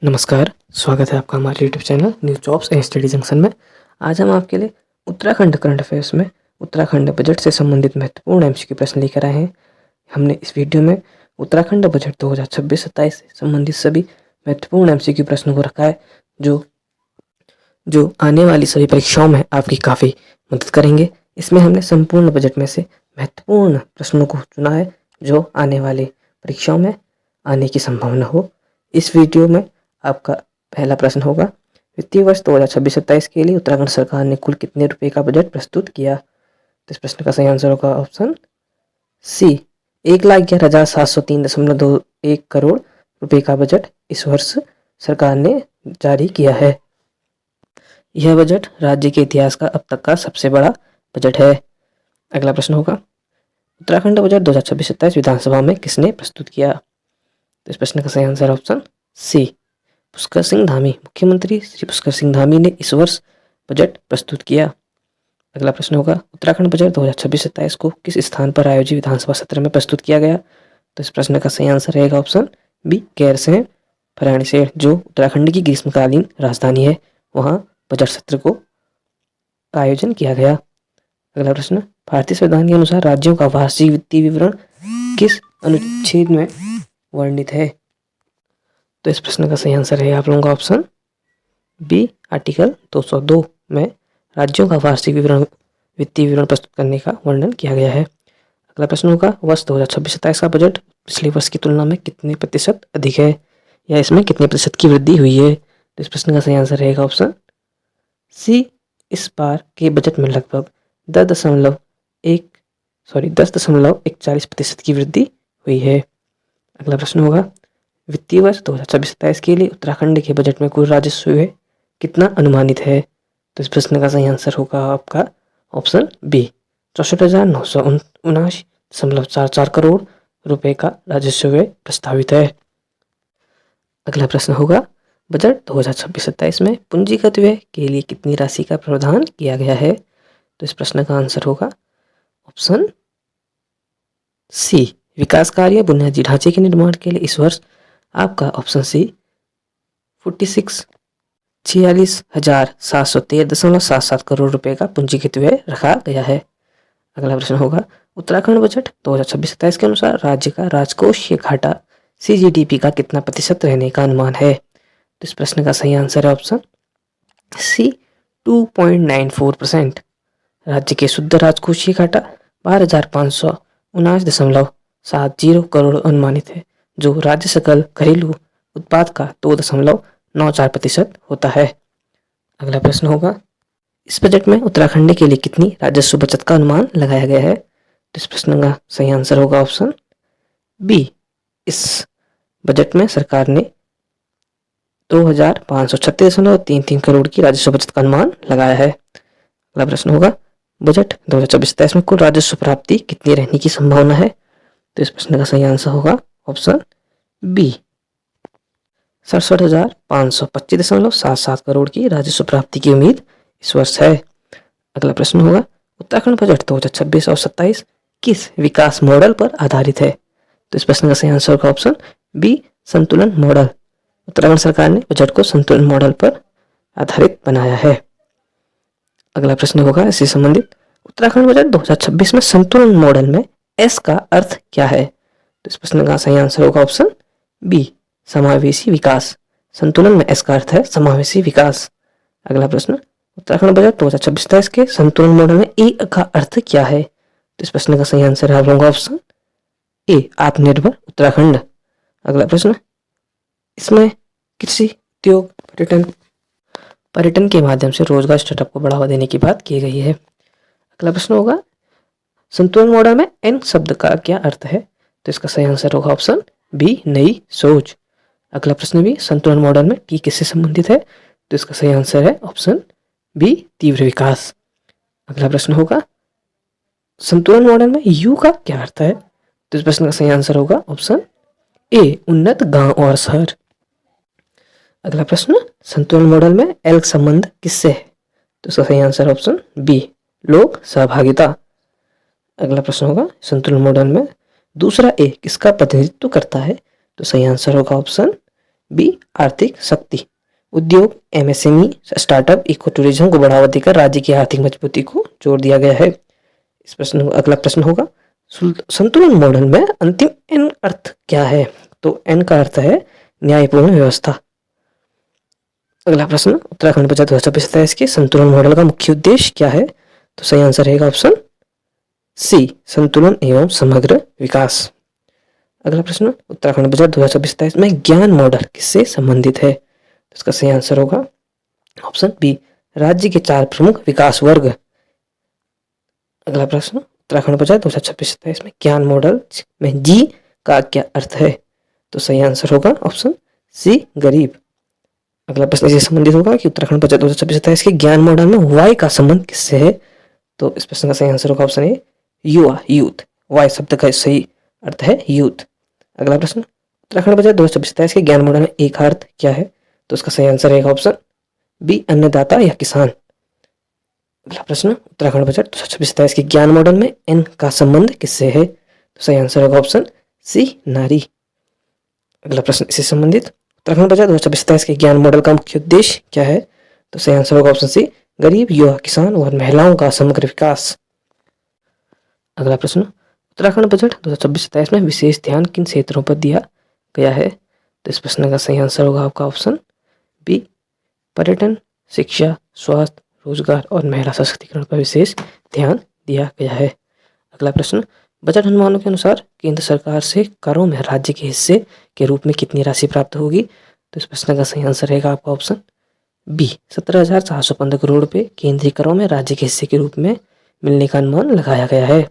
नमस्कार, स्वागत है आपका हमारे YouTube channel new jobs and study junction में। आज हम आपके लिए उत्तराखंड करंट अफेयर्स में उत्तराखंड बजट से संबंधित महत्वपूर्ण एमसीक्यू प्रश्न लेकर आए हैं। हमने इस वीडियो में उत्तराखंड बजट 2026-27 से संबंधित सभी महत्वपूर्ण एमसीक्यू प्रश्नों को रखा है जो आने वाली सभी परीक्षाओं में आपकी काफ़ी मदद करेंगे। इसमें हमने संपूर्ण बजट में से महत्वपूर्ण प्रश्नों को चुना है जो आने वाली परीक्षाओं में आने की संभावना हो। इस वीडियो में आपका पहला प्रश्न होगा, वित्तीय वर्ष 2026-27 के लिए उत्तराखंड सरकार ने कुल कितने रुपए का बजट प्रस्तुत किया? तो इस प्रश्न का सही आंसर होगा ऑप्शन सी, 1,11,703.21 करोड़ रुपए का बजट इस वर्ष सरकार ने जारी किया है। यह बजट राज्य के इतिहास का अब तक का सबसे बड़ा बजट है। अगला प्रश्न होगा, उत्तराखंड बजट 2026-27 विधानसभा में किसने प्रस्तुत किया? तो इस प्रश्न का सही answer option C, Pushkar Singh Dhami. मुख्यमंत्री श्री पुष्कर सिंह धामी ने इस वर्ष बजट प्रस्तुत किया। अगला प्रश्न होगा, उत्तराखंड बजट 2026-27 को किस स्थान पर आयोजित विधानसभा सत्र में प्रस्तुत किया गया? तो इस प्रश्न का सही आंसर रहेगा ऑप्शन बी, गैरसैंण भराड़ीसैंण, जो उत्तराखंड की ग्रीष्मकालीन राजधानी है, वहाँ बजट सत्र को आयोजन किया गया। अगला प्रश्न, भारतीय संविधान के अनुसार राज्यों का वार्षिक वित्तीय विवरण किस अनुच्छेद में वर्णित है? तो इस प्रश्न का सही आंसर है आप लोगों का ऑप्शन बी, आर्टिकल 202 में राज्यों का वार्षिक वित्तीय विवरण प्रस्तुत करने का वर्णन किया गया है। अगला प्रश्न होगा, वर्ष 2026-27 का बजट पिछले वर्ष की तुलना में कितने प्रतिशत अधिक है, या इसमें कितने प्रतिशत की वृद्धि हुई है? तो इस प्रश्न का सही आंसर रहेगा ऑप्शन सी, इस बार के बजट में लगभग 10.41% की वृद्धि हुई है। अगला प्रश्न होगा, वित्तीय वर्ष 2026-27 के लिए उत्तराखंड के बजट में कुल राजस्व व्यय कितना अनुमानित है? तो इस प्रश्न का सही आंसर होगा आपका ऑप्शन बी, 64,979.44 करोड़ रुपए का राजस्व व्यय प्रस्तावित है। अगला प्रश्न होगा, बजट 2026-27 में पूंजीगत व्यय के लिए कितनी राशि का प्रावधान किया गया है? तो इस प्रश्न का आंसर होगा ऑप्शन सी, विकास कार्य बुनियादी ढांचे के निर्माण के लिए इस वर्ष आपका ऑप्शन सी 46,713.77 करोड़ रुपए का पूंजीगत व्यय रखा गया है। अगला प्रश्न होगा, उत्तराखंड बजट 2026-27 के अनुसार राज्य का राजकोषीय घाटा CGDP का कितना प्रतिशत रहने का अनुमान है? तो इस प्रश्न का सही आंसर है ऑप्शन सी, 2.94%। राज्य के शुद्ध राजकोषीय घाटा 12,579.70 करोड़ अनुमानित है, जो राज्य सकल घरेलू उत्पाद का 2.94% होता है। अगला प्रश्न होगा, इस बजट में उत्तराखंड के लिए कितनी राजस्व बचत का अनुमान लगाया गया है? तो इस प्रश्न का सही आंसर होगा ऑप्शन बी, इस बजट में सरकार ने 2,536.33 करोड़ की राजस्व बचत का अनुमान लगाया है। अगला प्रश्न होगा, बजट 2026-27 में कुल राजस्व प्राप्ति कितनी रहने की संभावना है? तो इस प्रश्न का सही आंसर होगा ऑप्शन बी, 67,525.77 करोड़ की राजस्व प्राप्ति की उम्मीद इस वर्ष है। अगला प्रश्न होगा, उत्तराखंड बजट 2026 और 27 किस विकास मॉडल पर आधारित है? तो इस प्रश्न का सही आंसर होगा ऑप्शन बी, संतुलन मॉडल। उत्तराखंड सरकार ने बजट को संतुलन मॉडल पर आधारित बनाया है। अगला प्रश्न होगा इससे संबंधित, उत्तराखंड बजट 2026 में संतुलन मॉडल में एस का अर्थ क्या है? तो इस प्रश्न का सही आंसर होगा ऑप्शन बी, समावेशी विकास। संतुलन में एस का अर्थ है समावेशी विकास। अगला प्रश्न, उत्तराखंड बजट 2026-27 के संतुलन मॉडल में ए का अर्थ क्या है? तो इस प्रश्न का सही आंसर है आप लोगों का ऑप्शन ए, आत्मनिर्भर उत्तराखंड। अगला प्रश्न, इसमें कृषि, उद्योग, पर्यटन के माध्यम से रोजगार स्टार्टअप को बढ़ावा देने की बात की गई है। अगला प्रश्न होगा, संतुलन मॉडल में एन शब्द का क्या अर्थ है? तो इसका सही आंसर होगा ऑप्शन बी, नई सोच। अगला प्रश्न भी संतुलन मॉडल में टी किससे संबंधित है? तो इसका सही आंसर है ऑप्शन बी, तीव्र विकास। अगला प्रश्न होगा, संतुलन मॉडल में यू का क्या अर्थ है? तो इस प्रश्न का सही आंसर होगा ऑप्शन ए, उन्नत गांव और शहर। अगला प्रश्न, संतुलन मॉडल में एल संबंध किससे है? तो इसका सही आंसर ऑप्शन बी, लोक सहभागिता। अगला प्रश्न होगा, संतुलन मॉडल में दूसरा ए किसका प्रतिनिधित्व करता है? तो सही आंसर होगा ऑप्शन बी आर्थिक शक्ति। उद्योग, एमएसएमई, स्टार्टअप, इको टूरिज्म को बढ़ावा देकर राज्य की आर्थिक मजबूती को जोर दिया गया है। इस प्रश्न अगला प्रश्न होगा, संतुलन मॉडल में अंतिम एन अर्थ क्या है? तो एन का अर्थ है न्यायपूर्ण व्यवस्था। अगला प्रश्न, उत्तराखंड बजट 2026 के संतुलन मॉडल का मुख्य उद्देश्य क्या है? तो सही आंसर रहेगा ऑप्शन सी, संतुलन एवं समग्र विकास। अगला प्रश्न, उत्तराखंड बजट 2026 में ज्ञान मॉडल किससे संबंधित है? तो इसका सही आंसर होगा ऑप्शन बी, राज्य के 4 प्रमुख विकास वर्ग। अगला प्रश्न, उत्तराखंड बजट 2026 में ज्ञान मॉडल में जी का क्या अर्थ है? तो सही आंसर होगा ऑप्शन सी, गरीब। अगला प्रश्न इससे संबंधित होगा कि उत्तराखंड बजट 2026 के ज्ञान मॉडल में वाई का संबंध किससे है? तो इस प्रश्न का सही आंसर होगा ऑप्शन ए, युवा, यूथ। वाई शब्द का सही अर्थ है यूथ। अगला प्रश्न, उत्तराखंड बजट 2026 के ज्ञान मॉडल में ए का अर्थ क्या है? तो इसका सही आंसर रहेगा ऑप्शन बी, अन्नदाता या किसान। अगला प्रश्न, उत्तराखंड बजट 2026 के ज्ञान मॉडल में एन का संबंध किससे है? तो सही आंसर होगा ऑप्शन सी, नारी। अगला प्रश्न इससे संबंधित, उत्तराखंड बजट 2026 के ज्ञान मॉडल का मुख्य उद्देश्य क्या है? तो सही आंसर होगा ऑप्शन सी, गरीब, युवा, किसान और महिलाओं का समग्र विकास। अगला प्रश्न, उत्तराखंड बजट 2026 में विशेष ध्यान किन क्षेत्रों पर दिया गया है? तो इस प्रश्न का सही आंसर होगा आपका ऑप्शन बी, पर्यटन, शिक्षा, स्वास्थ्य, रोजगार और महिला सशक्तिकरण पर विशेष ध्यान दिया गया है। अगला प्रश्न, बजट अनुमानों के अनुसार केंद्र सरकार से करों में राज्य के हिस्से के रूप में कितनी राशि प्राप्त होगी? तो इस प्रश्न का सही आंसर रहेगा आपका ऑप्शन बी, 17,415 करोड़ रुपए केंद्रीय करों में राज्य के हिस्से के रूप में मिलने का अनुमान लगाया गया है।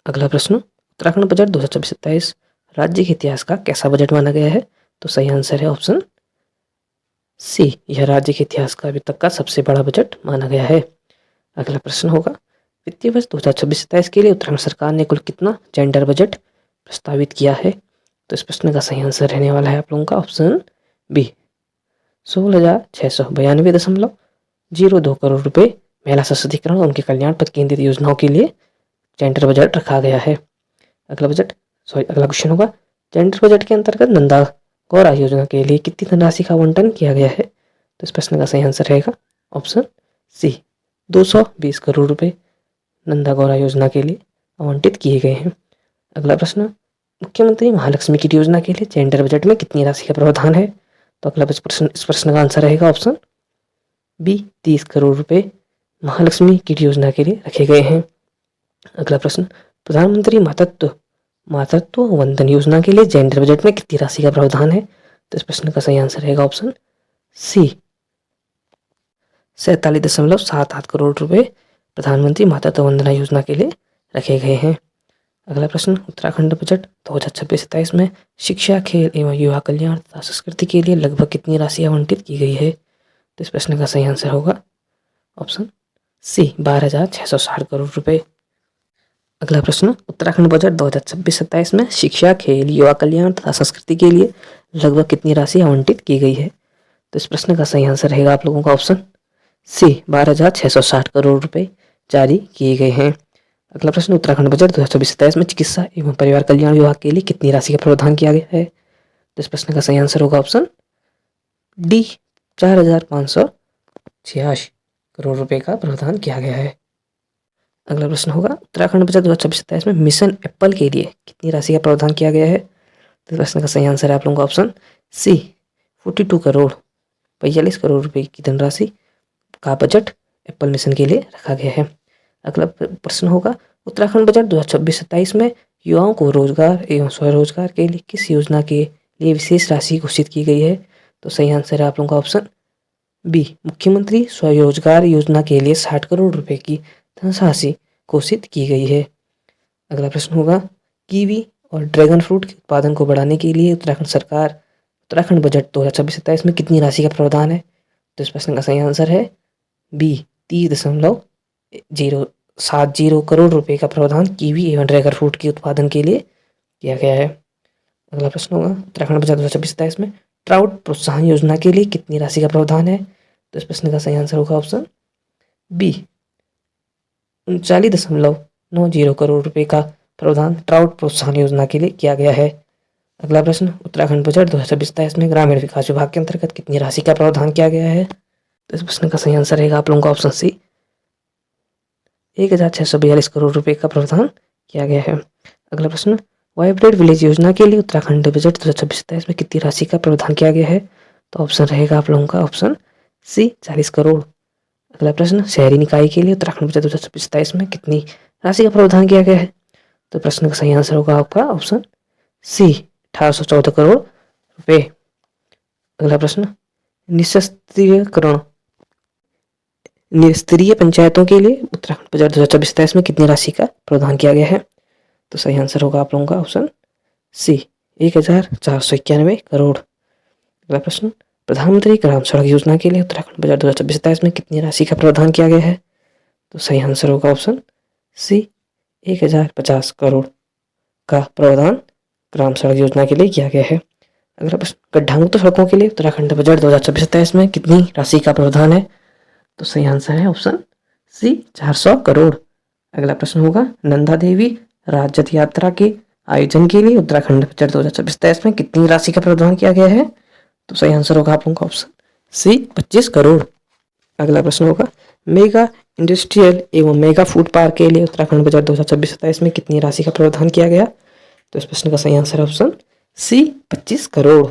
अगला प्रश्न, उत्तराखंड बजट 2026 राज्य के इतिहास का कैसा बजट माना गया है? तो सही आंसर है ऑप्शन सी, यह राज्य के इतिहास का अभी तक का सबसे बड़ा बजट माना गया है। अगला प्रश्न होगा, वित्तीय वर्ष 2026-27 के लिए उत्तराखंड सरकार ने कुल कितना जेंडर बजट प्रस्तावित किया है? तो इस प्रश्न का सही आंसर रहने वाला है आप लोगों का ऑप्शन बी, 16,692.02 करोड़ रुपए महिला सशक्तिकरण और उनके कल्याण पर केंद्रित योजनाओं के लिए जेंडर बजट रखा गया है। अगला क्वेश्चन होगा, जेंडर बजट के अंतर्गत नंदा गौरा योजना के लिए कितनी धनराशि का आवंटन किया गया है? तो इस प्रश्न का सही आंसर रहेगा ऑप्शन सी, 220 करोड़ रुपए नंदा गौरा योजना के लिए आवंटित किए गए हैं। अगला प्रश्न, मुख्यमंत्री महालक्ष्मी किट योजना के लिए जेंडर बजट में कितनी राशि का प्रावधान है? तो अगला इस प्रश्न का आंसर रहेगा ऑप्शन बी, 30 करोड़ रुपए महालक्ष्मी किट योजना के लिए रखे गए हैं। अगला प्रश्न, प्रधानमंत्री मातृत्व वंदन योजना के लिए जेंडर बजट में कितनी राशि का प्रावधान है? तो इस प्रश्न का सही आंसर रहेगा ऑप्शन सी, 47.78 करोड़ रुपए प्रधानमंत्री मातृत्व वंदना योजना के लिए रखे गए हैं। अगला प्रश्न, उत्तराखंड बजट 2026-27 में शिक्षा, खेल एवं युवा कल्याण तथा संस्कृति के लिए लगभग कितनी राशि आवंटित की गई है? तो इस प्रश्न का सही आंसर होगा ऑप्शन सी, 12,660 करोड़ रुपए। अगला प्रश्न, उत्तराखंड बजट 2026-27 में शिक्षा, खेल, युवा कल्याण तथा संस्कृति के लिए लगभग कितनी राशि आवंटित की गई है? तो इस प्रश्न का सही आंसर रहेगा आप लोगों का ऑप्शन सी, 12,660 करोड़ रुपए जारी किए गए हैं। अगला प्रश्न, उत्तराखंड बजट 2026-27 में चिकित्सा एवं परिवार कल्याण विभाग के लिए कितनी राशि का प्रावधान किया गया है? तो इस प्रश्न का सही आंसर होगा ऑप्शन डी, 4,586 करोड़ रुपए का प्रावधान किया गया है। अगला प्रश्न होगा, उत्तराखंड बजट 2026-27 में मिशन एप्पल के लिए कितनी राशि का प्रावधान किया गया है? तो प्रश्न का सही आंसर है आप लोगों का ऑप्शन सी, 42 करोड़ रुपए की धनराशि का बजट एप्पल मिशन के लिए रखा गया है। अगला प्रश्न होगा, उत्तराखंड बजट 2026-27 में युवाओं को रोजगार एवं स्वरोजगार के लिए किस योजना के लिए विशेष राशि घोषित की गई है? तो सही आंसर है आप लोगों का ऑप्शन बी, मुख्यमंत्री स्वरोजगार योजना के लिए 60 करोड़ रुपए की धनराशि घोषित की गई है। अगला प्रश्न होगा, कीवी और ड्रैगन फ्रूट के उत्पादन को बढ़ाने के लिए उत्तराखंड बजट 2026-27 में कितनी राशि का प्रावधान है? तो इस प्रश्न का सही आंसर है बी, 30.070 करोड़ रुपए का प्रावधान कीवी एवं ड्रैगन फ्रूट के उत्पादन के लिए किया गया है। अगला प्रश्न होगा, उत्तराखंड बजट 2026-27 में ट्राउट प्रोत्साहन योजना के लिए कितनी राशि का प्रावधान है? तो इस प्रश्न का सही आंसर होगा ऑप्शन बी, 39.90 करोड़ रुपए का प्रावधान ट्राउट प्रोत्साहन योजना के लिए किया गया है। अगला प्रश्न, उत्तराखंड बजट 2026-27 में ग्रामीण विकास विभाग के अंतर्गत कितनी राशि का प्रावधान किया गया है? तो इस प्रश्न का सही आंसर रहेगा आप लोगों का ऑप्शन सी, 1642 करोड़ रुपए का प्रावधान किया गया है। अगला प्रश्न, वाइब्रेंट विलेज योजना के लिए उत्तराखंड बजट 2026-27 में कितनी राशि का प्रावधान किया गया है? तो ऑप्शन रहेगा आप लोगों का ऑप्शन सी, 40 करोड़। अगला प्रश्न, शहरी निकाय के लिए उत्तराखंड बजट 2026-27 में कितनी राशि का प्रावधान किया गया है? तो प्रश्न का सही आंसर होगा आपका ऑप्शन सी, 1814 करोड़ रुपए। अगला प्रश्न, निशस्त्रीकरण निस्तरीय पंचायतों के लिए उत्तराखंड बजट 2024-27 में कितनी राशि का प्रावधान किया गया है? तो सही आंसर होगा आप लोगों का ऑप्शन सी, 1491 करोड़। अगला प्रश्न, प्रधानमंत्री ग्राम सड़क योजना के लिए उत्तराखंड बजट 2024-27 में कितनी राशि का प्रावधान किया गया है? तो सही आंसर होगा ऑप्शन सी, 1050 करोड़ का प्रावधान ग्राम सड़क योजना के लिए किया गया है। अगला प्रश्न, गड्ढामुक्त सड़कों के लिए उत्तराखंड बजट 2024-27 में कितनी राशि का प्रावधान है? तो सही आंसर है ऑप्शन सी, 400 करोड़। अगला प्रश्न होगा, नंदा देवी राज्य यात्रा के आयोजन के लिए उत्तराखंड बजट 2024-27 में कितनी राशि का प्रावधान किया गया है? तो सही आंसर होगा आप लोगों का ऑप्शन सी, 25 करोड़। अगला प्रश्न होगा, मेगा इंडस्ट्रियल एवं मेगा फूड पार्क के लिए उत्तराखंड बजट 2026-27 में कितनी राशि का प्रावधान किया गया? तो इस प्रश्न का सही आंसर है ऑप्शन सी, 25 करोड़।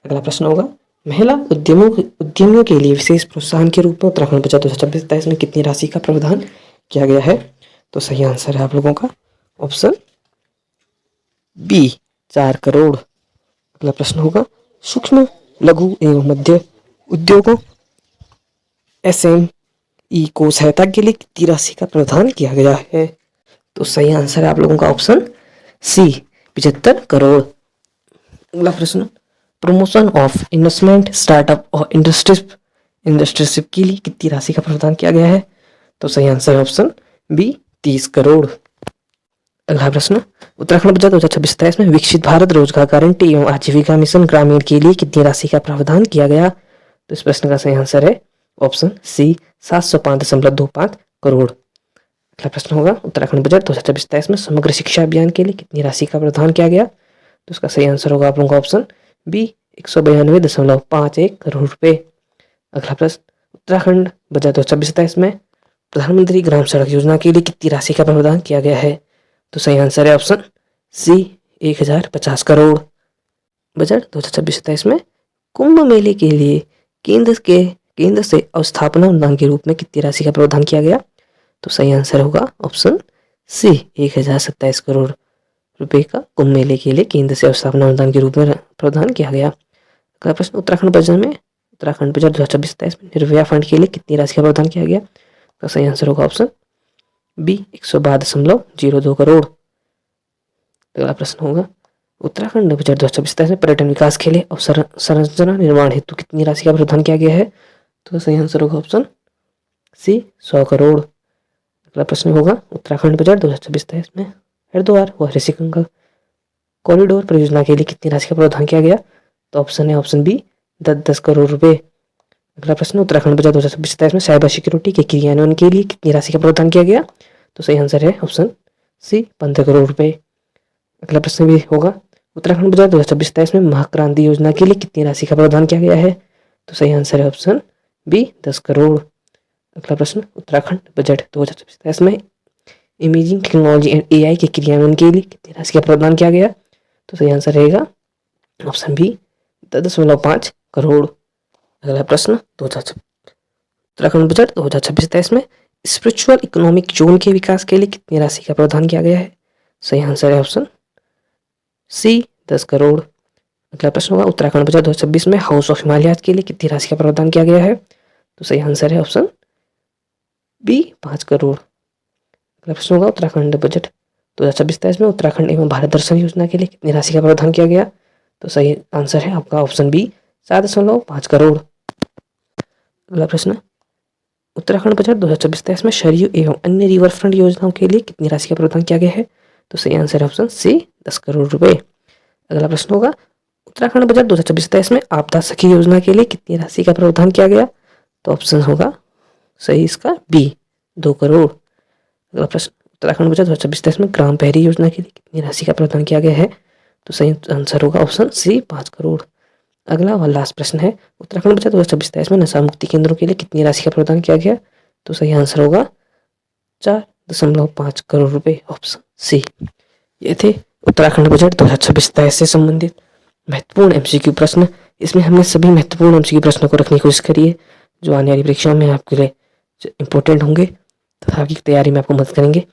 अगला प्रश्न होगा, महिला उद्यमियों के लिए विशेष प्रोत्साहन के रूप में उत्तराखंड बजट 2026-27 में कितनी राशि का प्रावधान किया गया है? तो सही आंसर है आप लोगों का ऑप्शन बी, 4 करोड़। अगला प्रश्न होगा, सूक्ष्म लघु एवं मध्य उद्योगों SME को सहायता के लिए कितनी राशि का प्रावधान किया गया है? तो सही आंसर है आप लोगों का ऑप्शन सी, 75 करोड़। अगला प्रश्न, प्रमोशन ऑफ इन्वेस्टमेंट स्टार्टअप और इंडस्ट्रीशिप के लिए कितनी राशि का प्रावधान किया गया है? तो सही आंसर है ऑप्शन बी, 30 करोड़। अगला प्रश्न, उत्तराखंड बजट 2026-27 में विकसित भारत रोजगार गारंटी एवं आजीविका मिशन ग्रामीण के लिए कितनी राशि का प्रावधान किया गया? तो इस प्रश्न का सही आंसर है ऑप्शन सी, 705.25 करोड़। अगला प्रश्न होगा, उत्तराखंड बजट 2026-27 में समग्र शिक्षा अभियान के लिए कितनी राशि का प्रावधान किया गया? तो इसका सही आंसर होगा आप लोगों का ऑप्शन बी, 192.51 करोड़ रुपए। अगला प्रश्न, उत्तराखंड बजट 2026-27 में प्रधानमंत्री ग्राम सड़क योजना के लिए कितनी राशि का प्रावधान किया गया है? तो सही आंसर है ऑप्शन सी, 1050 करोड़। बजट 2026-27 में कुंभ मेले के लिए केंद्र से अवस्थापना अनुदान के रूप में कितनी राशि का प्रावधान किया गया? तो सही आंसर होगा ऑप्शन सी, 1027 करोड़ रुपए का कुंभ मेले के लिए केंद्र से अवस्थापना अनुदान के रूप में प्रावधान किया गया। अगला प्रश्न, उत्तराखंड बजट 2026-27 में निर्भया फंड के लिए कितनी राशि का प्रावधान किया गया? तो सही आंसर होगा ऑप्शन बी, 112.02 करोड़। अगला प्रश्न होगा, उत्तराखंड बजट 2026-27 में पर्यटन विकास के लिए अवसंरचना निर्माण हेतु कितनी राशि का प्रावधान किया गया है? तो सही आंसर होगा ऑप्शन सी, 100 करोड़। अगला प्रश्न होगा, उत्तराखंड बजट 2026-27 में हरिद्वार व ऋषिगंगा कॉरिडोर परियोजना के लिए कितनी राशि का प्रावधान किया गया? तो ऑप्शन है ऑप्शन बी, 10 करोड़ रुपए। अगला प्रश्न, उत्तराखंड बजट 2026-27 में साइबर सिक्योरिटी के क्रियान्वयन के लिए कितनी राशि का प्रावधान किया गया? तो सही आंसर है ऑप्शन सी, 15 करोड़ रुपए। अगला प्रश्न भी होगा, उत्तराखंड बजट 2026-27 में महाक्रांति योजना के लिए कितनी राशि का प्रावधान किया गया है? तो सही आंसर है ऑप्शन बी, 10 करोड़। अगला प्रश्न, उत्तराखंड बजट 2026-27 में इमेजिंग टेक्नोलॉजी एंड AI के क्रियान्वयन के लिए कितनी राशि का प्रावधान किया गया? तो सही आंसर रहेगा ऑप्शन बी, 10.5 करोड़। अगला प्रश्न, उत्तराखंड बजट 2026-27 में स्पिरिचुअल इकोनॉमिक जोन के विकास के लिए कितनी राशि का प्रावधान किया गया है? सही आंसर है ऑप्शन सी, 10 करोड़। अगला प्रश्न होगा, उत्तराखंड बजट 2026 में हाउस ऑफ हिमालयाज के लिए कितनी राशि का प्रावधान किया गया है? तो सही आंसर है ऑप्शन बी, 5 करोड़। अगला प्रश्न होगा, उत्तराखंड बजट 2026-27 में उत्तराखंड एवं भारत दर्शन योजना के लिए कितनी राशि का प्रावधान किया गया? तो सही आंसर है आपका ऑप्शन बी, 7.5 करोड़। अगला प्रश्न, उत्तराखंड बजट 2026-27 में सरयू एवं अन्य रिवर फ्रंट योजनाओं के लिए कितनी राशि का प्रावधान किया गया है? तो सही आंसर है ऑप्शन सी, 10 करोड़ रुपए। अगला प्रश्न होगा, उत्तराखंड बजट 2026-27 में आपदा सखी योजना के लिए कितनी राशि का प्रावधान किया गया? तो ऑप्शन होगा सही इसका बी, 2 करोड़। अगला प्रश्न, उत्तराखंड बजट 2026-27 में ग्राम पहरी योजना के लिए कितनी राशि का प्रावधान किया गया है? तो सही आंसर होगा ऑप्शन सी 5 करोड़। अगला व लास्ट प्रश्न है, उत्तराखंड बजट 2026-27 में नशा मुक्ति केंद्रों के लिए कितनी राशि का प्रदान किया गया? तो सही आंसर होगा 4.5 करोड़ रुपए, ऑप्शन सी। ये थे उत्तराखंड बजट 2026-27 से संबंधित महत्वपूर्ण एमसीक्यू प्रश्न। इसमें हमने सभी महत्वपूर्ण एमसीक्यू प्रश्नों को रखने की कोशिश करी है जो आने वाली परीक्षाओं में आपके लिए इंपॉर्टेंट होंगे तथा आपकी तैयारी में आपको मदद करेंगे।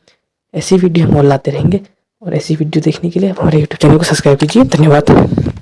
ऐसी वीडियो हम और लाते रहेंगे और ऐसी वीडियो देखने के लिए आप हमारे यूट्यूब चैनल को सब्सक्राइब कीजिए। धन्यवाद।